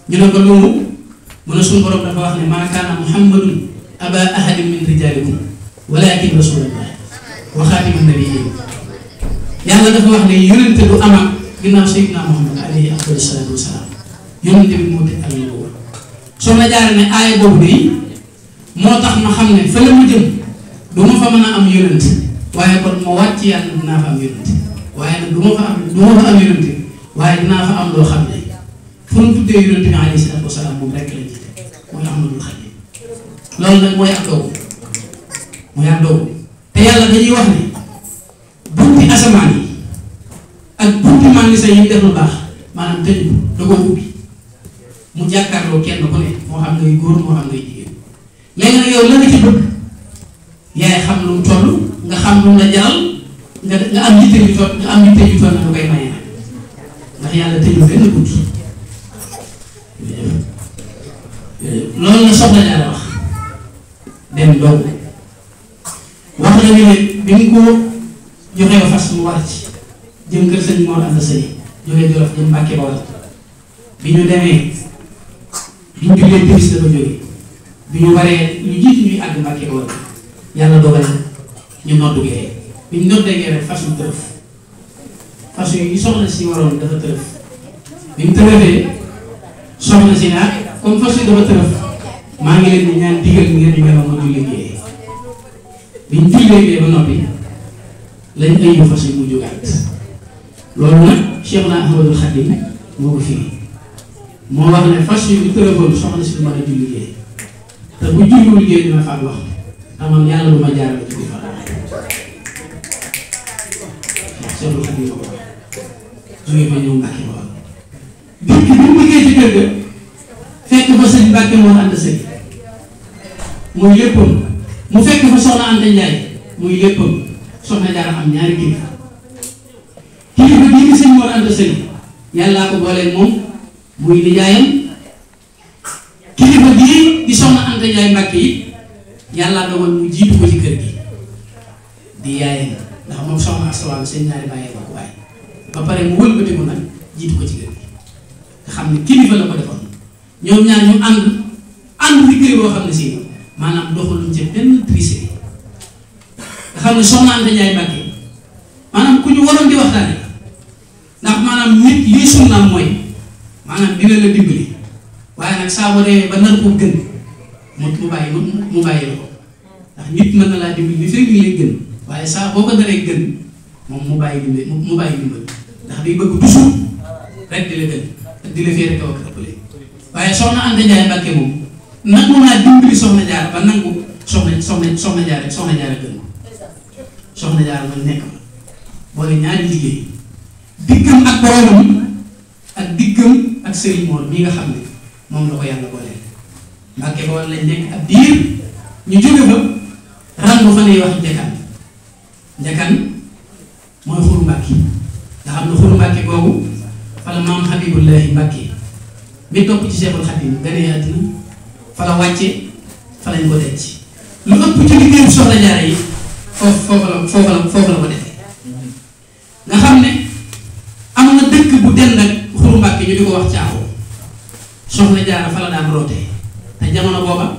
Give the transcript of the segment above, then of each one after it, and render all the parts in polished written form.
ñu ne ko loolu mu ne suñu borom dafa wax ne maa kaana muhammadun aba ahadin min rijaalikum walakin rasulullah wa xaatimun nabiyyin. yàlla dafa wax ne yonente du ama ginnaaw sayyidina Muhammad alayhi afdalu salaatu wasalaam yonente bi moo teg ak ñu soo ma jaaree ne aaya boobu de moo tax ma xam ne fa la mu jëm du ma fa mën a am yonente waaye kon moo wàcc yàlla dinaa fa am yonente waaye nag du ma fa am yonente waaye dinaa fa am loo xam ne fu mu tuddee yonente bi alayhi salaatu wasalaam moom rekk lañ ci teg mooy Ahmadul Xadim loolu nag mooy ak doogu mooy ak doogu te yàlla dañuy wax ne bunti asamaan yi ak bunti màngisa yi def lu baax maanaam tëj ko da koo ubbi mu jàkkaarloo kenn ku ne moo xam ngay góor moo xam ngay jigéen léegi nag yow la nga ci bëgg yaay xam lu mu toll nga xam lu mu la jaral nga am yitte yu toll nga am yitte yu toll na lu koy maye nag ndax yàlla tëjul benn bunt loolu la soxla Jaara wax dem doogu wax nañu ne bi mu ko joxee fas mu war ci jëm kër sëñ Mor Anta Sëy jógee Jolof jëm Mbàkke Bawol bi ñu demee bi ñu jógee timis dafa jógee bi ñu waree lu jiitu ñuy àgg Mbàkke Bawol yàlla dogal ñu noddu gee bi ñu noddee gee rek fas yu tërëf fas yi soxna si waroon dafa tërëf bi mu tërëfee soxna si nag comme fas yi dafa tërëf maa ngi leen di ñaan digal ngeen ñu ma julli gee bi ñu jullee gee ba noppi lañ ayu fas yi mu jógaat loolu nag Cheikhuna Ahmadul Xadim moo ko firi moo wax ne fas yi bu tërëfoon soxna si du mën a julli gee te bu julliwul gee dina faat wax amoon yàlla lu ma jaarale ci biir Cheikhul Xadim ko jógee fa ñëw Mbàkke Bawol dikk bi mu liggéey ci kër ga fekk fa sëñ Mbàkke Mor Anta Sëy muy léppam mu fekk fa soxna Anta Njaay muy léppam soxna Jaara am ñaari kilifa bii di sëñ Mor Anta Sëy yàllaa ko booleeg moom muy nijaayam kilifa bii di soxna Anta Njaay Mbàkke yi yàllaa dogal mu jiitu ko ci kër gi di yaayam ndax moom soxna Astawaalo seen ñaari bàyyee ko waaye ba pare mu wëlbati ko nag jiitu ko ci kër gi nga xam ne kilifa la ko defoon ñoom ñaar ñu ànd liggéey boo xam ne si maanaam doxaluñ ci benn tricherie nga xam ne soxna Anta Njaay Mbàkke maanaam ku ñu waroon di waxtaane ndax maanaam nit lii sunnaam mooy maanaam dina la dimbali waaye nag saa boo demee ba nar koo gën mu bàyyi la ko ndax nit mën na laa dimbali li fekk ni lay gën waaye saa boo ko naree gën moom mu bàyyi dimbali ndax day bëgg toujours rek di la gën di la fee rek a wax ëppale waaye soxna Anta Njaay Mbàkke moom nangu naa dimbali soxna Jaara ba nangu soxna Jaara gën ko soxna Jaara man nekk ma boole ñaari liggéey diggam ak boromam ak diggam ak Sëriñ Mor mi nga xam ne moom la ko yàlla booleel Mbàkke Bawol lañ nekk ab diir ñu jóge fa rangu fa ne wax njakan mooy xuru Mbàkke nga xam ne xuru Mbàkke googu fa la maam Habibullahi Mbàkke mi topp ci Seexul Xadiim ganee àddina fa la wàcce fa lañ ko denc lu ëpp ci liggéeyu soxna Jaara yi foofu la ko defee nga xam ne am na dëkk bu dend ak xuru Mbàkke ñu di ko wax Caaxoo soxna Jaara fa la daan rootee te jamono booba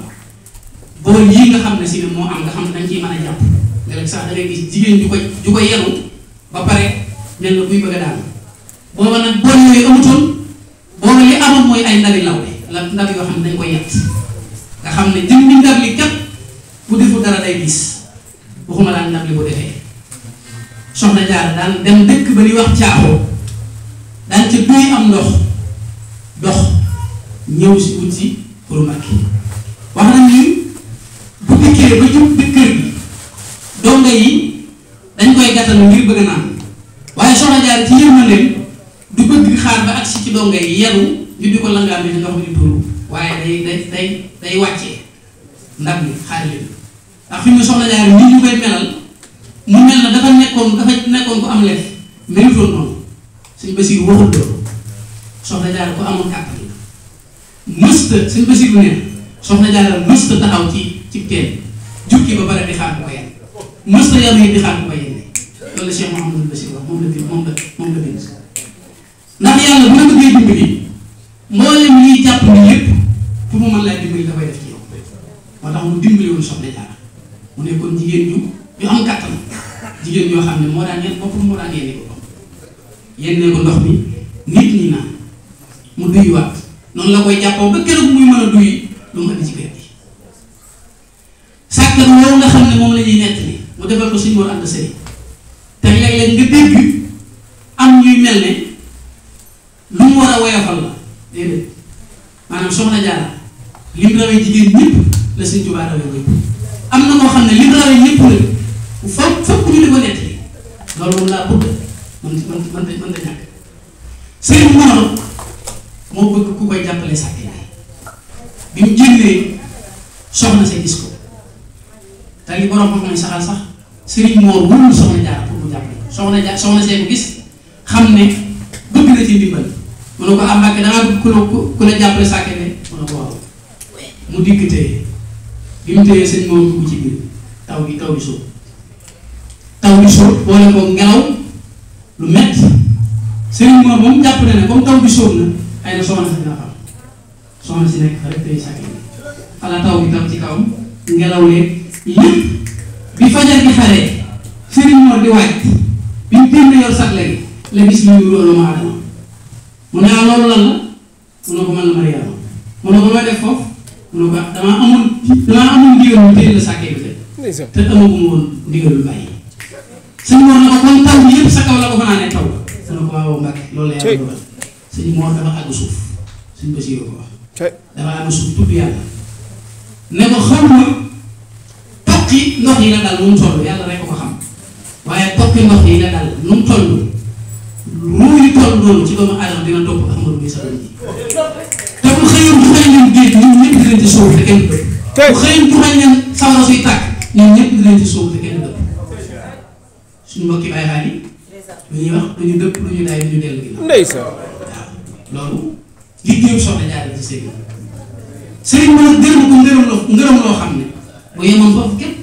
bool yii nga xam ne si ne moo am nga xam ne dañ ciy mën a jàpp nga rek sax da ngay gis jigéen ju ko yenu ba pare mel na kuy bëgg a daal booba nag bool yooyu amutoon booba li amoon mooy ay ndabi lawbe la ndab yoo xam ne dañ koy yett nga xam ne jëm bi ndab li kat bu defu dara day gis waxuma daan ndab li bu defee soxna Jaara daan dem dëkk ba ñuy wax Caaxoo daan ca duy am ndox dox ñëw si wut si pour Mbàkke wax nañ ni bu dikkee ba jub di kër gi donga yi dañ koy gàttal ngir bëgg a naan waaye soxna Jaara ci yërmandeem du bëgg xaar ba agsi ci donga yi yaru ñu di ko langaam ci ndox mi di tuuru waaye day wàccee ndab li xaar leen ndax fi mu soxna Jaara nii ñu koy melal mu mel na dafa nekkoon ku am lef méritoon noonu suñ Basiiru waxul loolu soxna Jaara ku amoon kàttan la mësta suñ Basiiru ne soxna Jaara mësta taxaw ci teen jukki ba pare di xaar bu ko yenn mësta yaru yi di xaar bu ko yenn loolu la Cheikh Mouhamadou Bachir wax moom la bind ndax yàlla bu la bëggee dimbali mboolem liy jàpp ni lépp pour mu mën laa dimbali da koy def ci yow moo tax mu dimbali woon Soxna Jaara mu nekkoon jigéen ñu am kàttan jigéen ñoo xam ne moo daan yenn boppam moo daan yéene ko yénnee ko ndox mi nit ñi naan mu duyuwaat noonu la koy jàppoo ba keroog muy mën a duy lu mu andi ci kër gi sàkkat woowu nga xam ne moom la ñuy nettali mu defal ko Sëñ Mor Anta Sali te léeg-léeg nga dégg am ñuy mel ne lu mu war a woyofal la déedéet maanaam Soxna Jaara lim rawee jigéen ñëpp la Sëñ Tuubaa rawee ñëpp am na moo xam ne lim rawee ñëpp la foog ñu di ko nettali loolu moom laa bëgg man da ñàkk Sëriñ Mor moo bëgg ku koy jàppale sàkke bi mu jëlee soxna sa gis ko te li borom xam-xam saxal sax Sëriñ Mor wóorul Soxna Jaara pour mu jàppale soxna see ko gis xam ne bëgg na ci ndimbal mu ne ko am Mbàkke dangaa bëgg ku la jàppale sàkke ne mu ne ko waaw mu dikk téye bi mu téyee Sëriñ Mor dugg ci biir taw bi sóob boole ko ngelaw lu metti Sëriñ Mor moom jàpp na ne comme taw bi sóob na ay na soxna si dina xam soxna si nekk rek day sàkk fala taw bi tam ci kawam ngelaw lee lépp bi fajar gi xaree Sëriñ Mor di wàcc bi mu génn yor sax léegi la gis lu ñu loolu ma adama mu ne loolu lan la mu ne ko man la Mariama mu ne ko looy def foofu mu ne ko damaa amul ndigal mu téye la sàkkee bi te amaguma woon ndigal lu bàyyi Sëñ Mor na ko kon taw bi yëpp sa kaw la ko fanaanee taw dana ko waaw Mbàkke loolu la yàlla dogal Sëñ Mor dafa àgg suuf Sëñ Basiru ko wax dafa àgg suuf tudd yàlla ne ko xam nga tokki ndox yi la dal nu mu toll yàlla rek ko xam waaye tokki ndox yi la dal nu mu toll ruu yi toll noonu ci doomu aadama dina topp Ahmadu bi sa doom ji te bu xëyoon juxañ leen géej ñun ñëpp dinañ ci suuf te kenn dëpp bu xëyoon juxañ leen sawara suy tàkk ñun ñëpp dinañ ci suuf te kenn dëpp suñu mbokki Baay Faal yi lu ñuy wax du ñu dëpp du ñu daay du ñu dellu ginnaaw ndeysaan waaw loolu liggéeyu Soxna Jaara ci sëriñ sëriñ mën a gërëm ko ngërëm loo xam ne bu yemoon foofu képp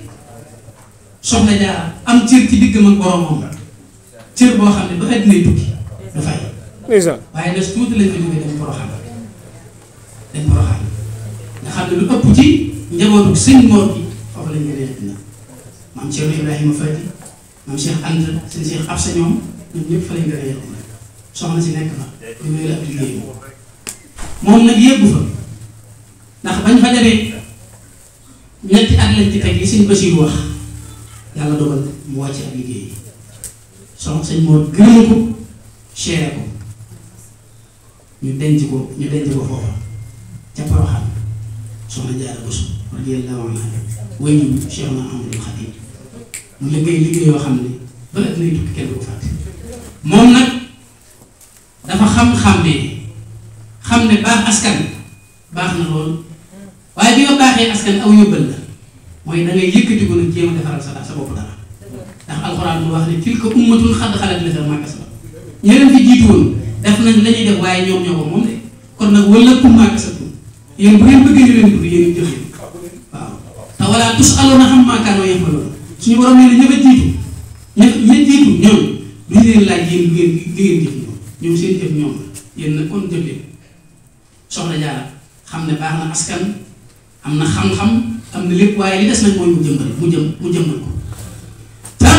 Soxna Jaara am cër ci diggam ak boromam cër boo xam ne ba àddinay tukki du fay ndeysaan waaye des tuuti lañ ko jógee dem Poroxaan nga xam ne lu ëpp ci njabootu Sëñ Mor bi foofu lañ gënee àddina maam Cheikh Ibrahima Fati maam Cheikh Anta seen Cheikh Absa ñoom ñëpp fa lañ gënee àddina soxna si nekk fa ñu may la ab liggéey moom nag yëggu fa ndax bañ fa demee ñetti at lañ ci teg li Sëñ Basiru wax yàlla dogal mu wàcce ab liggéey soxna Sëñ Mor gërëm ko seere ko ñu denc ko foofa ca Poroxaan Soxna Jaara Buso radiyallaahu anha way ñu Cheikh na Ahmadul Xadim mu liggéey yoo xam ne ba ëpp nay tukki kenn du ko fàtte moom nag dafa xam ne baax askan baax na lool waaye bi nga baaxee askan aw yóbbal la mooy da ngay yëkkati ko nag jéem a defaral sa bopp dara ndax alxuraan mu wax ne tilka ummatun xad xalat lahaa maa kasabat ñi leen fi jiitu woon def nañ la ñuy def waaye ñoom ñoo ko moom de kon nag walakum maa kasabtum yéen bu ngeen bëggee ñu leen dugg yéen jëf yi waaw te wala tus'aluuna ammaa kaanuu ya'maluun suñu borom nee na ña jiitu ñoom duñ leen laaj yéen lu ngeen jëf ñoom seen jëf ñoom yéen nag kon jëf leen Soxna Jaara xam ne baax na askan am na xam-xam am na lépp waaye li des nag mooy mu jëmmal ko te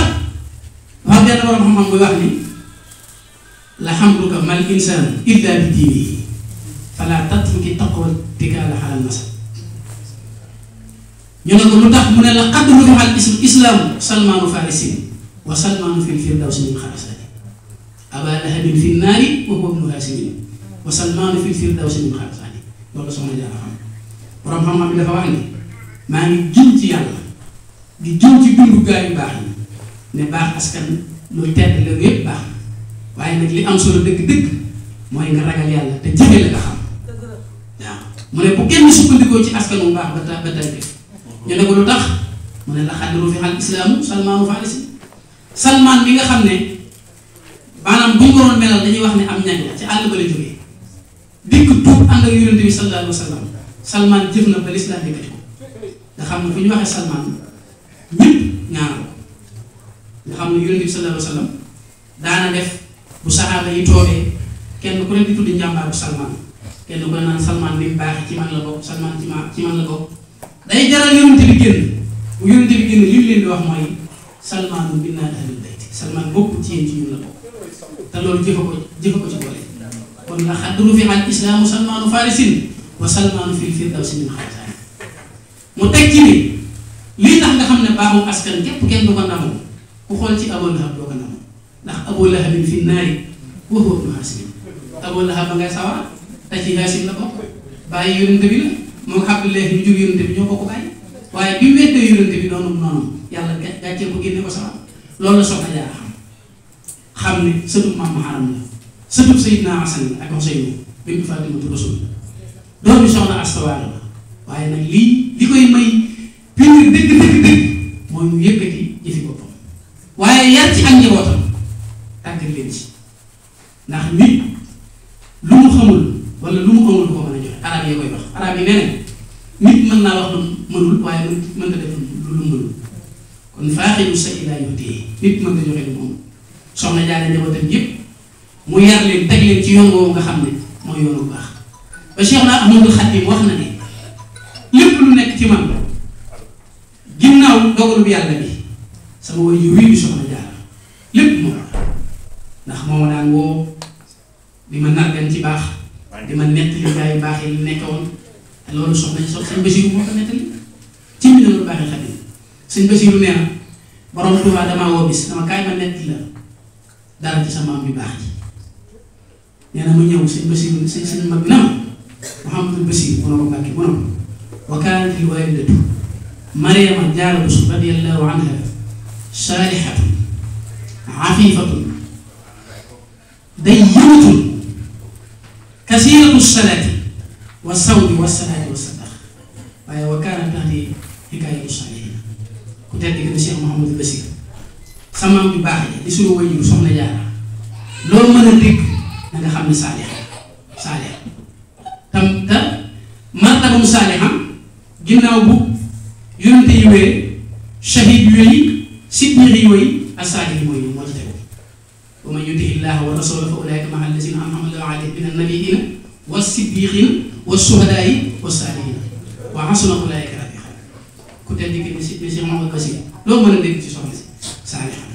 wax benn borom xam-xam buy wax ni la xamruka mal insaan illa bi diinihi fala tatruki taqwa tikaala xalal nasab ñu ne ko lu tax mu ne la qad rufi'al islaamu salmaanu farisin wa salmaanu fil firdawsi min xarasati aba lahabin fi naari wa huwa ibnu haasimin wa salmaanu fil firdawsi min xarasati loolu Soxna Jaara xam borom xam-xam bi dafa wax ni maa ngi jëm ci yàlla di jëm ci dundu gaa yu baax yi ne baax askan lu tedd la yépp baax waaye nag li am solo dëgg-dëgg mooy nga ragal yàlla te jëfe la nga xam waaw mu ne bu kenn sukkandikoo ci askan wu baax ba tey def ñu ne ko lu tax mu ne la xad rufi'al islaamu salmaanu farisi salmaan bi nga xam ne maanaam bu ñu ko doon melal dañuy wax ne am ñañ la ci àll ba la jógee dikk tuub ànd ak yonent bi sallallahu alayhi wa sallam salmaan jëf na ba lislaam yëkkati ko nga xam ne fu ñu waxee salmaan ñëpp ñaanal ko nga xam ne yonent bi sallallahu alayhi wa sallam daana def bu saxaaba yi toogee kenn ku ne di tuddi njàmbaaru salmaan kenn ko naan Salman ni mu baaxee ci man la bokk Salman ci man la bokk day jaral yonente bi génn bu yonente bi génn li mu leen di wax mooy Salman minna ahlul bayt Salman bokk ci yéen ci ñun la bokk te loolu jëfe ko ci boole kon la xadd rufi al islaamu Salmanu farisin wa Salmanu fil firdawsi min xaataani mu teg ci ni lii tax nga xam ne baaxu askan képp kenn du ko ndamoo ku xool ci Abu Lahab doo ko ndamoo ndax Abu Lahab fi naari wa huwa ibnu Haasim Abu Lahab ba ngay sawar te ci Haasim la bokk bàyyi yonente bi la moom Abdullah ñu jóg yonente bi ñoo bokk bàyyi waaye bi weddee yonente bi noonu yàlla gàcceel ko génne ko sawar loolu la soxna Jaara xam ne sëtub maam Haram la sëtub Seydina Hasan ak Useynu bintu Faatimatu Rasuul doomi soxna Asta Waalo la waaye nag li koy may pire dëgg mooy mu yëkkati jëfi boppam waaye yar ci ak njabootam tàggat leen ci ndax nit lu mu xamul wala lu mu amul du ko mën a joxe arab yi koy wax arab yi nee nit mën naa wax lu mënul waaye mën na def lu mënul kon faaxilu sa ilaa yuti nit mën na joxe lu mu amul soxna Jaara njabootam yëpp mu yar leen teg leen ci yoon woowu nga xam ne mooy yoonu bu baax ba Cheikh na Ahmadul Xadim wax na ne lépp lu nekk ci man ginnaaw dogalu yàlla bi sama way yu wii soxna Jaara lépp moom ndax moo ma daan woo di ma nargan ci baax di ma nettali gaa yu baax yi nekk woon te loolu soxna sëñ Basiru moo ko nettali ci mi lu baaxee Xadim sëñ Basiru nee na borom Tuubaa damaa woo bis dama kaay ma nettali la dara ci sa maam bi baax ji nee na mu ñëw sëñ Basiru sëñ mag na Muhammadul Basiru mu ne ko Mbàkke mu ne ko wa kaanatil waalidatu Mariama Jaara Buso radiyallahu anha saalihatun afifatun dayyinatun kasiratu salaati wa sawmi wa salaati wa sadaqa waaye wa kaanat tahti hikaayatu saalihiin ku tedd ki ne Cheikh Mouhamadou Bassir samaam bi baax yi di suñu waajur soxna Jaara loolu mën a dégg na nga xam ne saalih tam te martabam saaliham ginnaaw bu yonente yi wéy shahid yu wéy siddiq yi wéy ak saalih yi mooy moo ci tegu wa man yuti illaha wa rasula fa ulaika maa allazina an'ama allahu alayhim min annabiyina wa siddiqina wa shuhadaai wa saalihina wa hasuna ulaika rafiqa ku tedd ki ni Cheikh Mouhamadou Bassir loolu mën a dégg ci soxna si saaliham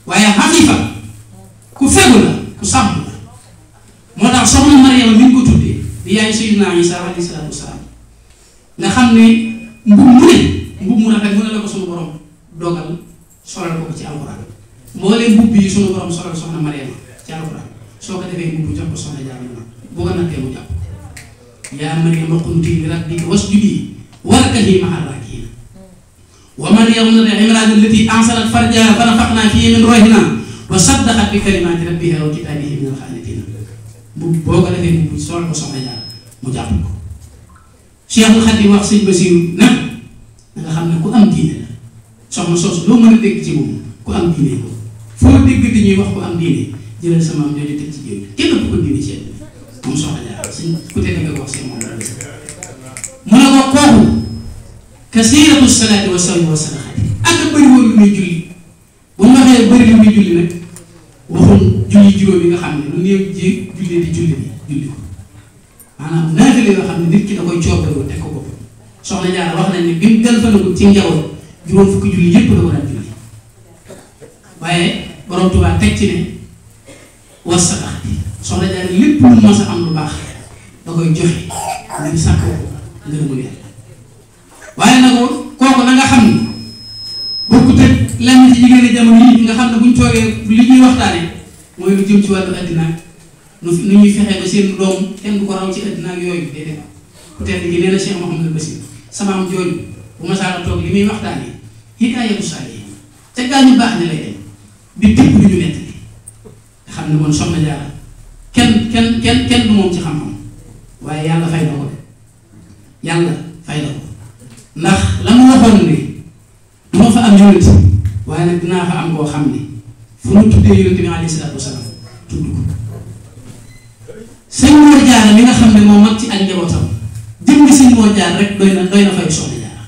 waaye xafifa ku fegu la ku sàmm la moo tax soxna Mariama mi ngi ko tuddee di yaay Sayyidina Isa alayhi salaatu wasalaam nga xam ne mbub mu rafet mu ne la ko sunu borom dogal solal ko ci alxuraan mbooleem mbubb yi sunu borom solal soxna Mariama ci alxuraan soo ko defee mbubb jox ko soxna Jaara bu ko nattee mu jàpp yaa Mariama qunutii li rabbiki wasjudii warkaii ma'a raaki'iin wa Maryam ibnatu Imraan allatii ahsanat farjahaa fanafakhnaa fiihi min ruuhinaa wa saddaqat bi kalimaati rabbihaa wa kitaabihi minal qaanitiin mbubb boo ko defee mbubb solal ko soxna Jaara mu jàpp ko Cheikhul Khadim wax sëñ Basiru na nga xam ne ku am diine la soxna soosu loo mën a dégg ci moom ku am diine ko foo dégg di ñuy wax ku am diine jëlal sa maam jooju teg ci jéem kenn ku ko diine ci yéen moom soxna Jaara sëñ ku tedd nga wax seen moom dara mu ne ko kooku kasiiratu salaati wa sawmi wa sadaqati ak bëri woon lu muy julli bu ñu waxee bëri lu muy julli nag waxuñ julli juróom yi nga xam ne lu néew ji julli di julli ko maanaam naafile yoo xam ne nit ki da koy coobaroo teg ko bopp soxna Jaara wax nañ ne bi mu galfanagul ci njaboot juróom fukki julli yépp da ko daan julli waaye borom Tuubaa teg ci ne wa sadaqati soxna Jaara lépp lu mos a am lu baax da koy joxe ngir sàkkoo ngërëmul Yàlla waaye nag kooku na nga xam ni bokkut ak lenn ci jigéen jamono yi nga xam ne buñ toogee li ñuy waxtaanee mooy lu jëm ci wàllu addina nu ñuy fexee ba seen doom kenn du ko raw ci addina ak yooyu déedéet ku tedd gi nee na Cheikh Mouhamadou Bassir sama am jooju bu ma saa toog li muy waxtaanee hikaayatu saalihiin ca gaañu baax ne lay dem di tibb lu ñu nettali nga xam ne kon soxna Jaara kenn du moom ci xam-xam waaye yàlla fay na ko de yàlla fay na ko ndax la mu waxoon ne du ma fa am yonent waaye nag dinaa fa am koo xam ne fu mu tuddee yonent bi alayhi salaatu wasalaam tudd ko sëñ Mor Jaara mi nga xam ne moo mag ci ak njabootam jëmmi sëñ Mor Jaara rek doy na fay soxna Jaara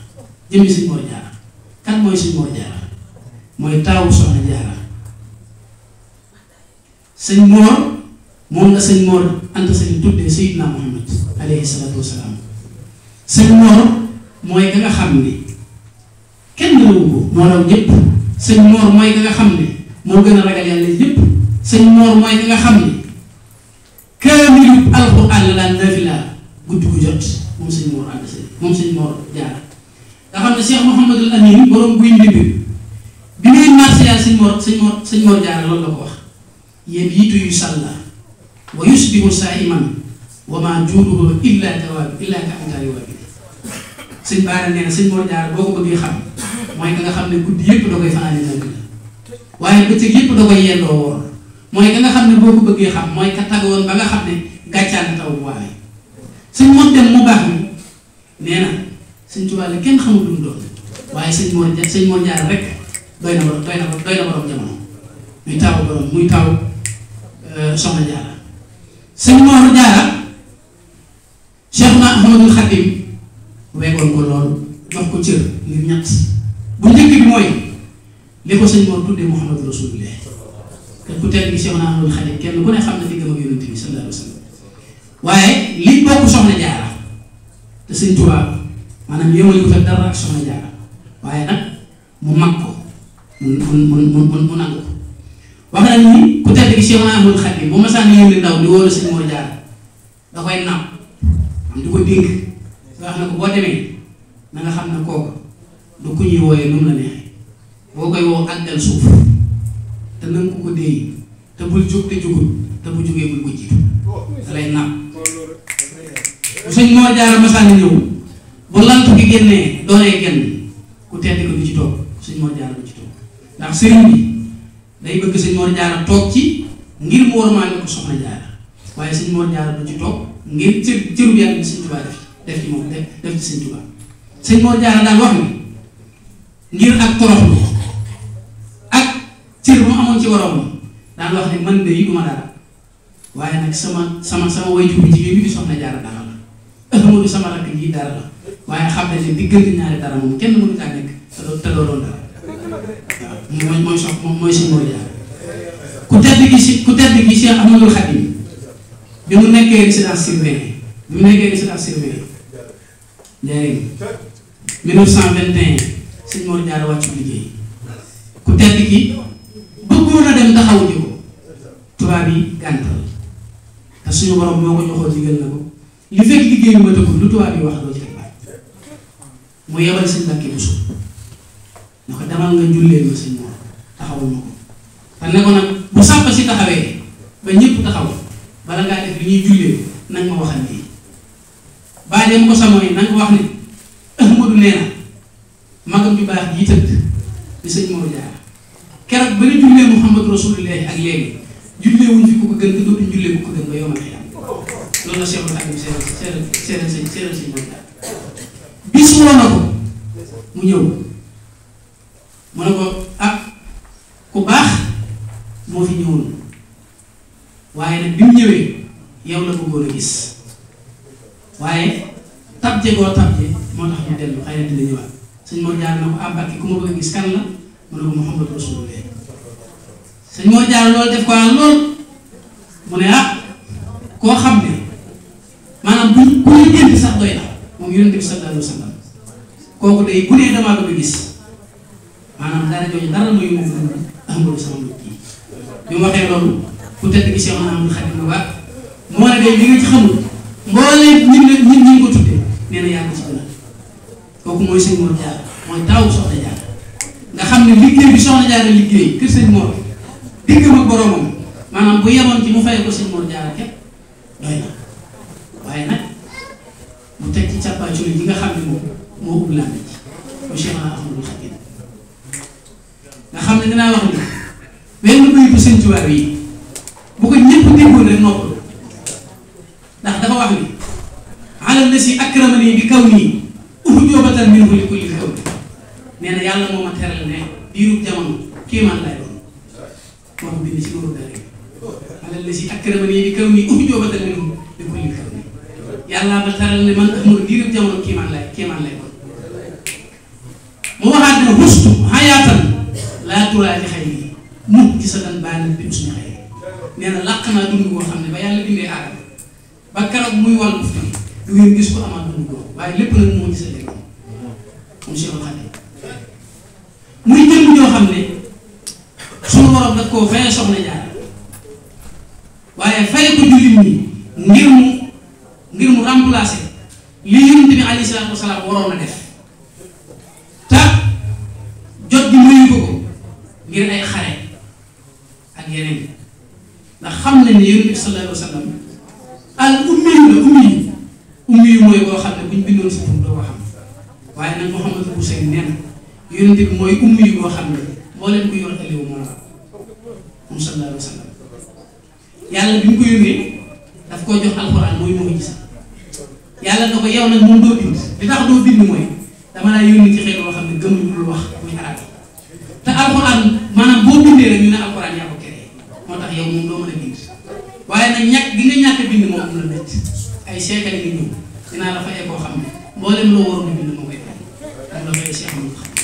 jëmmi sëñ Mor Jaara kan mooy sëñ Mor Jaara mooy taawu soxna Jaara sëñ Mor moom la sëñ Mor Anta Sali tuddee Seydina Muhammad alayhi salaatu wasalaam. sëñ Mor mooy ka nga xam ni kenn rawu ko moo raw ñëpp. sëñ Mor mooy ka nga xam ne moo gën a ragal yàlla ñëpp. sëñ Mor mooy ka nga xam ni kaamilu alxuraan la daan nafila guddi gu jot moom sëñ Mor ànd sëñ moom sëñ Mor Jaara nga xam ne Cheikh Mouhamadul Amin borom buy mbind bi muy marsiyaal sëñ Mor Jaara loolu la ko wax. yéen yiitu yu sàlla wa yusbihu saa'iman wa maa juuduhu illa ka ankaari waabi. sëñ Baara nee na sëñ Mor Jaara boo ko bëggee xam mooy ka nga xam ne guddi yëpp da koy fanaane nafila waaye bëccëg yëpp da koy yendoo woor. mooy ka nga xam ne boo ko bëggee xam mooy ka tagoon ba nga xam ne gàccaan taw bu waaye. sëñ Mor dem mu baax mi nee na sëñ Tuubaa la kenn xamul lu mu doon waaye sëñ Mor Jaara rek doy na borom jamono muy taw soxna Jaara. sëñ Mor Jaara Cheikhuna Ahmadul Xadim wegoon ko lool jox ko cër ngir ñett bu njëkk bi mooy li ko sëñ Mor tuddee Muhammadu Rasulullah te ku teel gi Cheikhuna Ahmadul Xadim kenn ku ne xam na diggam ak Yonent bi sallallahu alayhi wa sallam waaye li bokk soxna Jaara te sëñ Tuubaa maanaam yëmal ko dara ak soxna Jaara waaye nag mu mag ko mu nangu ko. wax nañ ni ku tedd gi Cheikhuna Ahmadul Xadim bu ma sànni yónni ndaw di wóolu sëñ Mor Jaara da koy naw am di ko dénk nga xam ne ko boo demee na nga xam ne kooku du ku ñuy wooyee nu mu la neexee boo koy woo àggal suuf te na nga ko déey te bul jóg te jógul te bu jógee bul ko jiitu da lay naw. bu sëñ Mor Jaara ma sànni ñëw bu lant gi génnee doonee genn ku tedd ko du ci toog sëñ Mor Jaara du ci toog ndax sëriñ bi day bëgg sëñ Mor Jaara toog ci ngir mu wormaale ko soxna Jaara waaye sëñ Mor Jaara du ci toog ngir cëru yàlla bi sëñ Tuubaa def ci moom def ci sëñ Tuubaa. sëñ Mor Jaara daan wax ni ngir ak toroxlu ak cër bu mu amoon ci waroon daan wax ne man de yi duma dara waaye nag sama wayjur bu jigéen bi di soxna Jaara dara la Ahmadu sama rakk ji dara la waaye xam ne diggante ñaari dara moom kenn mënu caa nekk te doo doon dara waaw mooy sëñ Mor Jaara. ku tedd gi Cheikh Ahmadul Xadim bi mu nekkee résidence surveillée njëriñ 1921 sëñ Mor Jaara wàccu liggéey ku tedd gi bëggoon a dem taxawu ji ko tubaab yi gàntal te suñu borom moo ko joxoo digal na ko li fekk liggéey bi ma tëggul lu tubaab yi wax doo ci teg baat mu yebal sëñ Mbàkke Buso na ko demal nga jullee ma sëñ Mor taxawul ma ko te ne ko nag bu sàmpa si taxawee ba ñëpp taxaw bala ngaa def li ñuy jullee nag ma waxal lii baa dem ko sa mooy na nga ko wax ne Ahmadu nee na magam ju baax ji tëdd di sëñ Mor Jaara keroog ba ñu jullee Muhammadu Rasulullah ak léegi jullee wuñ fi ku ko gën te dootuñ jullee ku ko gën ba yomal xiyam loolu la Cheikhul Khadim seeral sëñ Mor Jaara bis woo na ko mu ñëw mu ne ko ku baax moo fi ñëwoon waaye nag bi mu ñëwee yow la bëggoon a gis waaye tabje goo tabje moo tax ñu dellu xëy na dina ñëwaat sëñ Mor Jaara na ko Mbàkke ku ma bëgg a gis kan la mu ne ko Muhammadu Rasulullah sëñ Mor Jaara loolu def ko lool mu ne koo xam ne maanaam bu ñu gént sax doy na moom Yonent bi sallallahu alayhi wa sallam kooku day bu nee damaa bëgg a gis maanaam dara jooju dara muy moom Ahmadu sama mbokk yi bi mu waxee loolu ku tedd gi Cheikh Ahmadul Xadim na moo ne day li nga ci xamul mbooleem ñi ko tuddee nee na yaa ko ci gën a kooku mooy sëñ Mor Jaara mooy taawu soxna Jaara nga xam ne liggéey bi soxna Jaara liggéey kër sëñ Mor diggam ak boromam maanaam bu yemoon ci mu fay ko sëñ Mor Jaara képp doy na waaye nag mu teg ci càppaaculi ji nga xam ne moom moo ubbi làmb ji mooy Cheikh Ahmadul Xadim nga xam ne dinaa wax ni wenn bayitu sëñ Tuubaa yi bu ko ñëpp déggoon rek noppal ndax dafa wax ni alal la si akramani bi kaw nii uxujoobatan minhu li kulli kaw nee na yàlla moo ma teral ne diirub jamono kéemaan lay doon moo ko bind ci loolu dara alal la si akramani bi kaw nii uxujoobatan minhu li kulli kaw yàlla ma teral ne man amul diirub jamono kéemaan lay doon mu waxaat ne hustu hayaatan laa turaa ci xëy yi mu ci sa dan baanal bi suñu xëy nee na làq naa dund boo xam ne ba yàlla bindee aadama ba keroog muy wàll bufta du ngeen gis ko amaat dund ko waaye lépp nag moo gisal lépp moom Cheikhul Khadim muy jëm ñoo xam ne sunu borom daf koo fayee soxna Jaara waaye fay ko jullit ñi ngir mu remplacer li Yonent bi alayhi salaatu wasalaam waroon a def te jot gi mayu ko ngir ay xare ak yeneen ndax xam nañ ne Yonent bi sallallahu alayhi wa sallam al ummi yu mooy boo xam ne buñ bindoon si tur doo ko xam waaye nag Mouhamadou Bousseyni nee na Yonent bi mooy ummi yu boo xam ne moo leen ko yor ëllëg moom sallallahu alayhi wa sallam yàlla bi mu ko yónnee daf koo jox alxuraan mooy moo gis yàlla na ko yow nag moom doo bind li tax doo bind mooy dama laa yónni ci xeet boo xam ne gëmuñu lu wax muy arab te alxuraan maanaam boo bindee rek ñu ne alxuraan yaa ko créé moo tax yow moom doo mën a bind waaye nag ñàkk gi nga ñàkk bind moom am la nett ay seekale nga ñëw dinaa la fayee koo xam ne mboolem loo waroon a bind moo koy fay daf la fayee Cheikh Amadou Khadim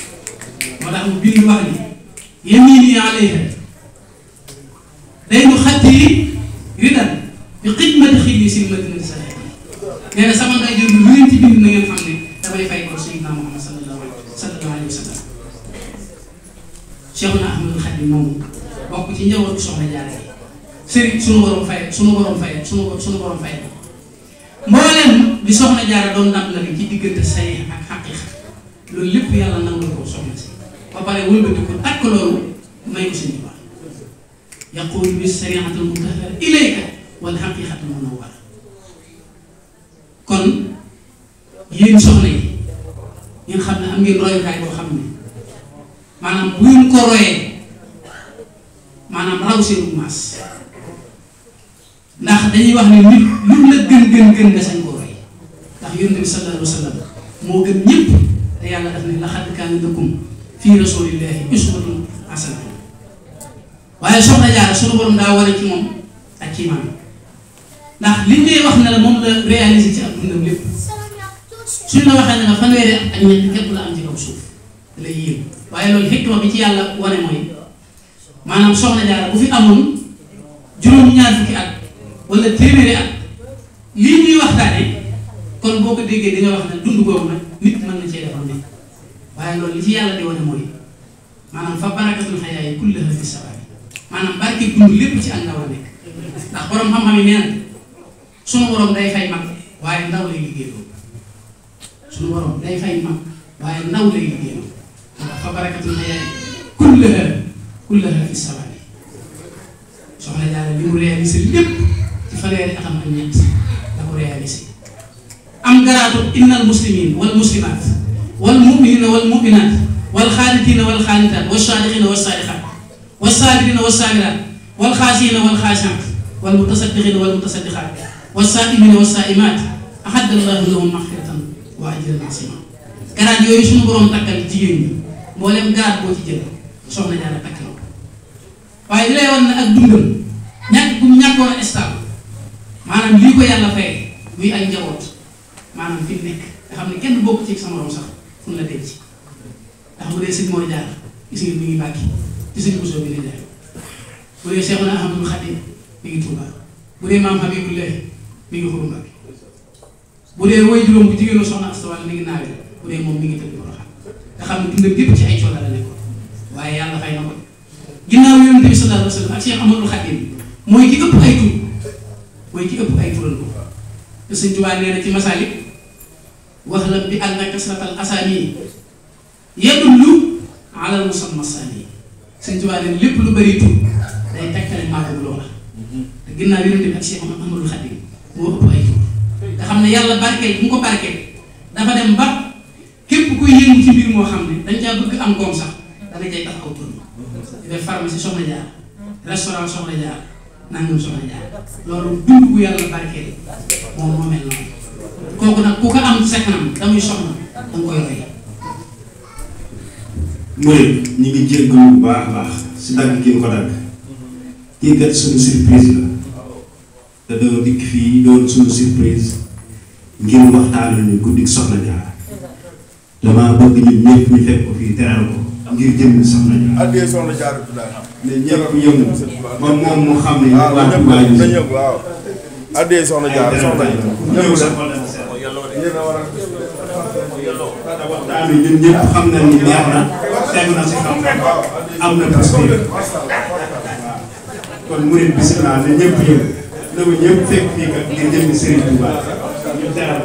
moo tax mu bind wax ni yamini alayha day nu xatti ridan bi xidmati xili si madinati sa nee na sama ngay jël lu ngeen ci bind na ngeen xam ne damay fay ko Sayyidina Muhammad sallallahu alayhi wa sallam Cheikhuna Ahmadou Khadim moom bokk ci njabootu soxna Jaara yi sëriñ sunu borom fay mbooleem di soxna Jaara doon ndam la ci diggante say ak xaqiiqa loolu lépp yàlla nangu ko soxna si ba pare wëlbati ko takk loolu may ko sëñ Tuubaa yaqulu bis sariihatil mutahhara ilayka wal haqiiqatul munawwara kon yéen soxna yi ngeen xam ne am ngeen royukaay boo xam ne maanaam bu ngeen ko royee maanaam raw seenu maas ndax dañuy wax ne nit lu la gën nga sañ ko roy ndax Yonent bi sallallahu alayhi wa sallam moo gën ñëpp te yàlla daf ne laqad kaana lakum fii rasulillahi uswatun hasanatun waaye soxna Jaara sunu borom daa wane ci moom ak ci maam ndax liñ lay wax ne la moom la réalisé ci ak dundam lépp suñ la waxee ne la fanweeri ak ñett képp la am ci kaw suuf da lay yéem waaye loolu xikma bi ci yàlla wane mooy maanaam soxna Jaara bu fi amoon juróom-ñaar fukki at wala téeméeri at lii ñuy waxtaane kon boo ko déggee di nga wax ne dund googu nag nit mën na cee defal nit waaye loolu li ci yàlla di wane mooy maanaam fa barakatul xayaa kullaha fi sawabi maanaam barke dund lépp ci ak ndaw la nekk ndax borom xam-xam yi nee na sunu borom day fay mag waaye ndaw lay liggéeyoo sunu borom day fay mag waaye ndaw lay liggéeyoo ndax fa barakatul xayaa kullaha fi sawabi soxna Jaara li mu réalisé lépp ci fanweeri atam ak ñett da ko réalisé am garaatu innal muslimin wal muslimat wal muminina wal muminat wal xaanitina wal xaanitat wal saadiqina wal saadiqat wal saabirina wal saabirat wal xaasina wal xaasiat wal mutasaddiqina wal mutasaddiqat wal saaimina wal saaimat ahadda allahu lahum maxfiratan wa ajran asima garaat yooyu suñu borom takkal jigéen ñi mboolem garaat boo ci jël soxna Jaara takk na waaye li lay wan ne ak dundam ñàkk bu mu ñàkkoon a stable maanaam lii ko yàlla fayee muy ay njaboot maanaam fi mu nekk nga xam ne kenn bokk ci sa morom sax fu mu la denc ndax bu dee sëñ Mor Jaara gis nga mi ngi Mbàkke ci sëñ Bousso bi la jaay bu dee Seexuna Ahmadul Xadim mi ngi Tuuba bu dee maam Habibullahi mi ngi Xuru Mbàkke bu dee woy juróom bu jigéenu soxna Asta Walo mi ngi Naawel bu dee moom mi ngi tëdd Porokhane nga xam ne dundam gépp ci ay coono la nekkoon waaye yàlla fay na ko ginnaaw Yonent bi sallallahu alayhi wa sallam ak Cheikh Ahmadul Xadim mooy ki ëpp ay tur mooy ki ëpp ay turandoo te Sëñ Tuubaa nee na ci Masaalik wax la bi anna kasratal asaani yadullu ala musamma saani Sëñ Tuubaa nee na lépp lu bëri tur day tegtale màgg bu loola te ginnaaw Yonent bi ak Cheikh Ahmadul Xadim moo ëpp ay tur nga xam ne yàlla barkeel bu mu ko barkeel dafa dem ba képp kuy yëngu ci mbir moo xam ne dañ caa bëgg am koom sax dana cay tax aw tur di def pharmacie soxna Jaara restaurant soxna Jaara nangam soxna Jaara loolu dund bu yàlla barkeel moom moo mel noonu kooku nag ku ko am sa kanam damuy soxna da nga koy roy. mooy ñu ngi jéggalu bu baax a baax si dagg gi ko dagg kii kat suñu surprise la te doo dikk fii doon suñu surprise ngir waxtaanal ñu guddik soxna Jaara damaa bëgg ñun ñëpp ñu fekk ko fii teral ko ngir jëm soxna Jaara. addee soxna Jaara ne ñëpp yëngu moom moom mu xam ne waa Touba ñu waaw addee soxna Jaara soxna yi waxtaan wi ñun ñëpp xam na ni neex na tegu na si xam-xam am na posture kon murid bisimilah na ñëpp yëg na ma ñëpp fekk fii kat ngir jëmmi Serigne Touba ñu teral